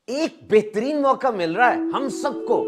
ایک بہترین موقع مل رہا ہے ہم سب کو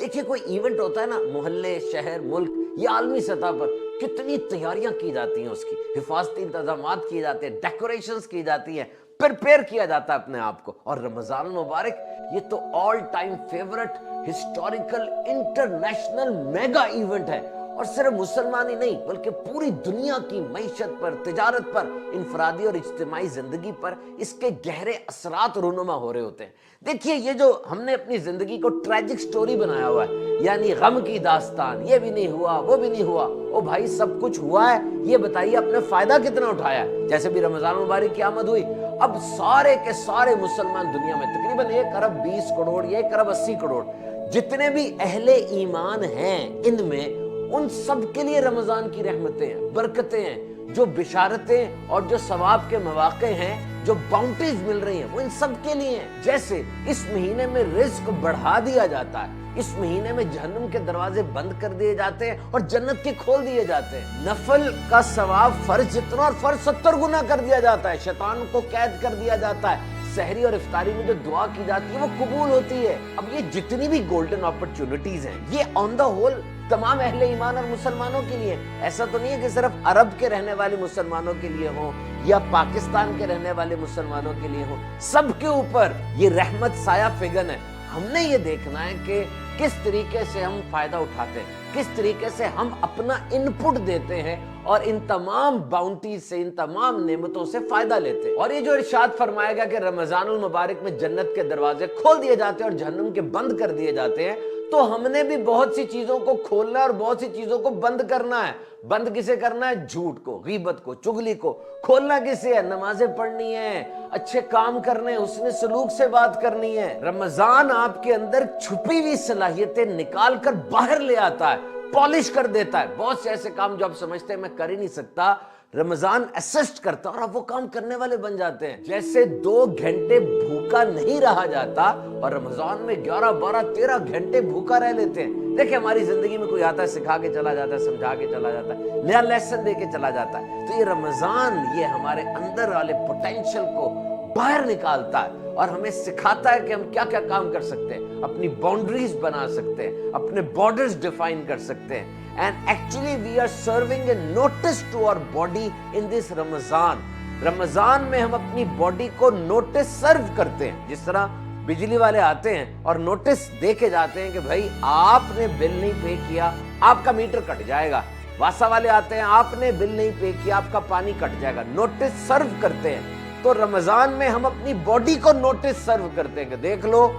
دیکھیے کوئی ایونٹ ہوتا ہے نا, محلے, شہر, ملک یا عالمی سطح پر کتنی تیاریاں کی جاتی ہیں, اس کی حفاظتی انتظامات کیے جاتے ہیں, ڈیکوریشنز کی جاتی ہیں, پریپیئر کیا جاتا ہے اپنے آپ کو. اور رمضان المبارک یہ تو all time favourite historical international mega event ہے. اور صرف مسلمان ہی نہیں بلکہ پوری دنیا کی معیشت پر, تجارت پر, انفرادی اور اجتماعی زندگی پر اس کے گہرے اثرات رونما ہو رہے ہوتے ہیں. دیکھیے یہ جو ہم نے اپنی زندگی کو ٹریجک سٹوری بنایا ہوا ہے, یعنی غم کی داستان, یہ بھی نہیں ہوا وہ بھی نہیں ہوا, او بھائی سب کچھ ہوا ہے, یہ بتائیے آپ نے فائدہ کتنا اٹھایا ہے. جیسے بھی رمضان مبارک کی آمد ہوئی, اب سارے کے سارے مسلمان دنیا میں تقریباً 1 ارب 20 کروڑ, 1 ارب 80 کروڑ جتنے بھی اہل ایمان ہیں, ان میں ان سب کے لیے رمضان کی رحمتیں ہیں, برکتیں ہیں, جو بشارتیں اور جو ثواب کے مواقع ہیں, جو باؤنٹیز مل رہی ہیں, وہ ان سب کے لیے ہیں. جیسے اس مہینے میں رزق بڑھا دیا جاتا ہے, اس مہینے میں جہنم کے دروازے بند کر دیے جاتے ہیں اور جنت کے کھول دیے جاتے ہیں. نفل کا ثواب فرض جتنا اور فرض 70 گنا کر دیا جاتا ہے, شیطان کو قید کر دیا جاتا ہے. سحری اور افطاری میں جو دعا کی جاتی ہے وہ قبول ہوتی ہے. اب یہ جتنی بھی گولڈن اپرچونٹیز ہیں, یہ آن دا ہول تمام اہل ایمان اور مسلمانوں کے لیے. ایسا تو نہیں ہے کہ صرف عرب کے رہنے والے مسلمانوں کے لیے ہوں یا پاکستان کے رہنے والے مسلمانوں کے لیے ہوں, سب کے اوپر یہ رحمت سایہ فگن ہے. ہم نے یہ دیکھنا ہے کہ کس طریقے سے ہم فائدہ اٹھاتے ہیں, کس طریقے سے ہم اپنا انپٹ دیتے ہیں اور ان تمام باؤنٹی سے, ان تمام نعمتوں سے فائدہ لیتے ہیں. اور یہ جو ارشاد فرمایا گیا کہ رمضان المبارک میں جنت کے دروازے کھول دیے جاتے ہیں اور جہنم کے بند کر دیے جاتے ہیں, تو ہم نے بھی بہت سی چیزوں کو کھولنا ہے اور بہت سی چیزوں کو بند کرنا ہے. بند کسے کرنا ہے؟ جھوٹ کو, غیبت کو, چغلی کو. کھولنا کسے ہے؟ نمازیں پڑھنی ہے, اچھے کام کرنے, حسن سلوک سے بات کرنی ہے. رمضان آپ کے اندر چھپی ہوئی صلاحیتیں نکال کر باہر لے آتا ہے, پالش کر دیتا ہے. بہت سے ایسے کام جو آپ سمجھتے ہیں میں کر ہی نہیں سکتا, رمضان اسسٹ کرتا اور آپ وہ کام کرنے والے بن جاتے ہیں. جیسے 2 گھنٹے بھوکا نہیں رہا جاتا اور رمضان میں 11 12 13 گھنٹے بھوکا رہ لیتے ہیں. دیکھیں ہماری زندگی میں کوئی آتا ہے, سکھا کے چلا جاتا ہے, سمجھا کے چلا جاتا ہے, نیا لیسن دے کے چلا جاتا ہے. تو یہ رمضان یہ ہمارے اندر والے پوٹینشل کو باہر نکالتا ہے اور ہمیں سکھاتا ہے کہ ہم کیا کیا کام کر سکتے ہیں, اپنی باؤنڈریز بنا سکتے ہیں, اپنے بارڈرز ڈیفائن کر سکتے ہیں. And actually we are serving a notice to our body in this Ramadan. رمضان میں ہم اپنی باڈی کو نوٹس سرو کرتے ہیں. جس طرح بجلی والے آتے ہیں اور نوٹس دے کے جاتے ہیں کہ بھائی آپ نے بل نہیں پے کیا, آپ کا میٹر کٹ جائے گا. واسا والے آتے ہیں, آپ نے بل نہیں پے کیا, آپ کا پانی کٹ جائے گا. نوٹس سرو کرتے ہیں. تو رمضان میں ہم اپنی باڈی کو نوٹس سرو کرتے ہیں کہ دیکھ لو,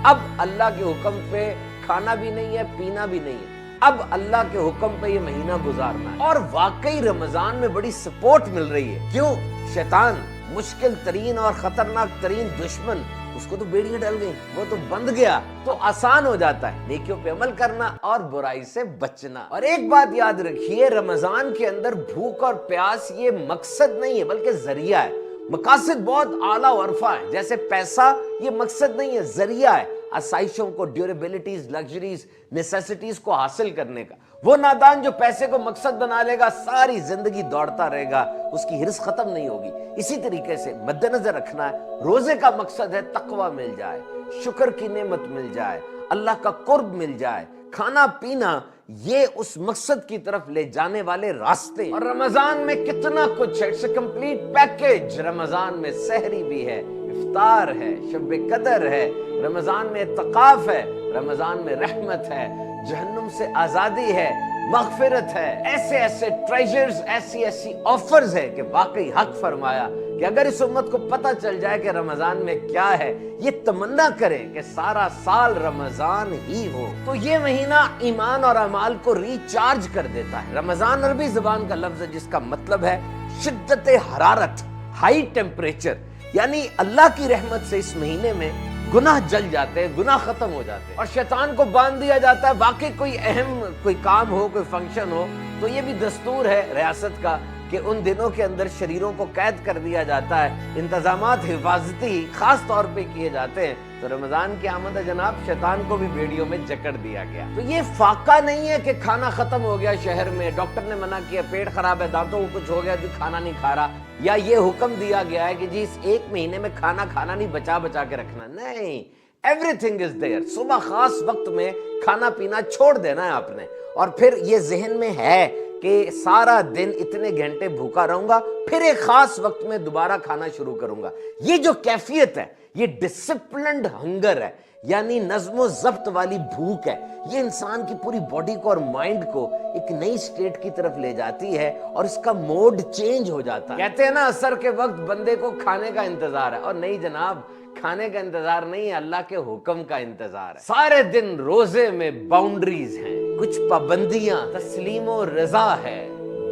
اب اللہ کے حکم پہ کھانا بھی نہیں ہے, پینا بھی نہیں ہے, اب اللہ کے حکم پہ یہ مہینہ گزارنا ہے. اور واقعی رمضان میں بڑی سپورٹ مل رہی ہے. کیوں؟ شیطان مشکل ترین اور خطرناک ترین دشمن, اس کو تو بیڑیاں ڈل گئی, وہ تو بند گیا, تو آسان ہو جاتا ہے نیکیوں پہ عمل کرنا اور برائی سے بچنا. اور ایک بات یاد رکھیے, رمضان کے اندر بھوک اور پیاس یہ مقصد نہیں ہے بلکہ ذریعہ ہے. مقاصد بہت اعلیٰ و عرفہ ہے, جیسے پیسہ یہ مقصد نہیں ہے, ذریعہ ہے آسائشوں کو, ڈیوریبلٹیز, لگژریز, نیسیسٹیز کو حاصل کرنے کا. وہ نادان جو پیسے کو مقصد بنا لے گا ساری زندگی دوڑتا رہے گا, اس کی ہرس ختم نہیں ہوگی. اسی طریقے سے مد نظر رکھنا ہے, روزے کا مقصد ہے تقویٰ مل جائے, شکر کی نعمت مل جائے, اللہ کا قرب مل جائے. کھانا پینا یہ اس مقصد کی طرف لے جانے والے راستے. اور رمضان میں کتنا کچھ ہے, اٹس اے کمپلیٹ پیکیج. رمضان میں سحری بھی ہے, افطار ہے, شب قدر ہے, رمضان میں اعتکاف ہے, رمضان میں رحمت ہے, جہنم سے آزادی ہے, مغفرت ہے. ایسے ایسے ٹریجرز, ایسی ایسی آفرز ہے کہ واقعی حق فرمایا کہ اگر اس امت کو پتہ چل جائے کہ رمضان میں کیا ہے, یہ تمنا کریں کہ سارا سال رمضان ہی ہو. تو یہ مہینہ ایمان اور اعمال کو ریچارج کر دیتا ہے. رمضان عربی زبان کا لفظ ہے جس کا مطلب ہے شدت حرارت, ہائی ٹیمپریچر. یعنی اللہ کی رحمت سے اس مہینے میں گناہ جل جاتے ہیں, گناہ ختم ہو جاتے ہیں اور شیطان کو باندھ دیا جاتا ہے. واقعی کوئی اہم کوئی کام ہو, کوئی فنکشن ہو, تو یہ بھی دستور ہے ریاست کا کہ ان دنوں کے اندر شریروں کو قید کر دیا جاتا ہے، انتظامات حفاظتی خاص طور پہ کیے جاتے ہیں، تو رمضان کی آمد ہے جناب شیطان کو بھی بیڑیوں میں جکڑ دیا گیا۔ تو یہ فاقہ نہیں ہے کہ کھانا ختم ہو گیا شہر میں، ڈاکٹر نے منع کیا، پیٹ خراب ہے، دانتوں کو کچھ ہو گیا جو کھانا نہیں کھا رہا، یا یہ حکم دیا گیا ہے کہ جی اس ایک مہینے میں کھانا کھانا نہیں، بچا بچا کے رکھنا، نہیں، ایوری تھنگ از دیئر۔ صبح خاص وقت میں کھانا پینا چھوڑ دینا ہے آپ نے، اور پھر یہ ذہن میں ہے کہ سارا دن اتنے گھنٹے بھوکا رہوں گا، پھر ایک خاص وقت میں دوبارہ کھانا شروع کروں گا۔ یہ جو کیفیت ہے، یہ ڈسپلنڈ ہنگر ہے، یعنی نظم و ضبط والی بھوک ہے، یہ انسان کی پوری باڈی کو اور مائنڈ کو ایک نئی سٹیٹ کی طرف لے جاتی ہے اور اس کا موڈ چینج ہو جاتا ہے۔ کہتے ہیں نا عصر کے وقت بندے کو کھانے کا انتظار ہے، اور نہیں جناب، کھانے کا انتظار نہیں ہے، اللہ کے حکم کا انتظار ہے۔ سارے دن روزے میں باؤنڈریز ہیں، کچھ پابندیاں، تسلیم و رضا ہے،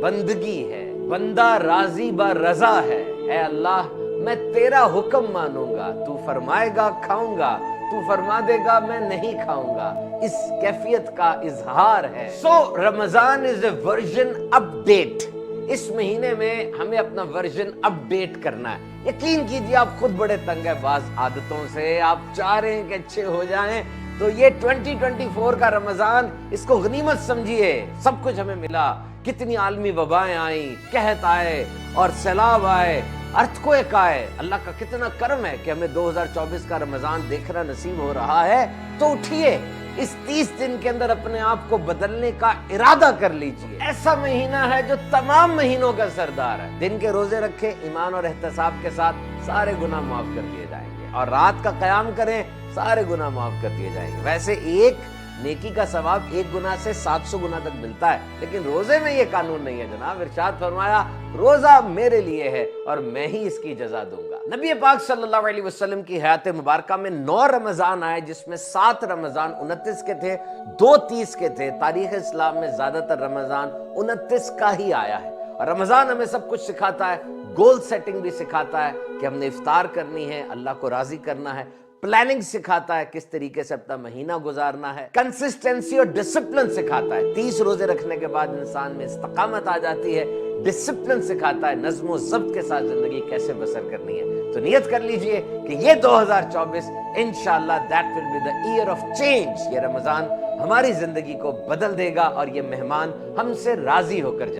بندگی ہے، بندہ راضی با رضا ہے۔ اے اللہ میں تیرا حکم مانوں گا، تو فرمائے گا کھاؤں گا، تو فرما دے گا میں نہیں کھاؤں گا، اس کیفیت کا اظہار ہے۔ سو رمضان از اے ورژن اپ ڈیٹ۔ اس مہینے میں ہمیں اپنا ورژن اپ ڈیٹ کرنا ہے۔ یقین کیجیے آپ خود بڑے تنگ ہیں بعض عادتوں سے، آپ چاہ رہے ہیں کہ اچھے ہو جائیں، تو یہ 2024 کا رمضان، اس کو غنیمت سمجھیے۔ سب کچھ ہمیں ملا، کتنی عالمی وبائیں آئیں، قحط آئے اور سیلاب آئے، ارتھکویک آئے، اللہ کا کتنا کرم ہے کہ ہمیں 2024 کا رمضان دیکھنا نصیب ہو رہا ہے۔ تو اٹھیے، اس 30 دن کے اندر اپنے آپ کو بدلنے کا ارادہ کر لیجئے۔ ایسا مہینہ ہے جو تمام مہینوں کا سردار ہے۔ دن کے روزے رکھیں، ایمان اور احتساب کے ساتھ، سارے گناہ معاف کر دیے جائیں گے، اور رات کا قیام کریں، سارے گناہ معاف کر دیے جائیں گے۔ ویسے ایک نیکی کا ثواب ایک گناہ سے 700 گنا تک ملتا ہے، لیکن روزے میں یہ قانون نہیں ہے جناب۔ ارشاد فرمایا روزہ میرے لیے ہے اور میں ہی اس کی جزا دوں گا۔ نبی پاک صلی اللہ علیہ وسلم کی حیات مبارکہ میں 9 رمضان آئے، جس میں 7 رمضان 29 کے تھے، 2 30 کے تھے۔ تاریخ اسلام میں زیادہ تر رمضان 29 کا ہی آیا ہے، اور رمضان ہمیں سب کچھ سکھاتا ہے، گول سیٹنگ بھی سکھاتا ہے کہ ہم نے افطار کرنی ہے، اللہ کو راضی کرنا ہے، پلاننگ سکھاتا ہے کس طریقے سے اپنا مہینہ گزارنا ہے، کنسسٹنسی اور ڈسپلن سکھاتا ہے۔ 30 روزے رکھنے کے بعد انسان میں استقامت آ جاتی ہے، ڈسپلن سکھاتا ہے، نظم و ضبط کے ساتھ زندگی کیسے بسر کرنی ہے۔ تو نیت کر لیجئے کہ یہ 2024 انشاءاللہ that will be the year of change۔ یہ رمضان ہماری زندگی کو بدل دے گا اور یہ مہمان ہم سے راضی ہو کر جائے۔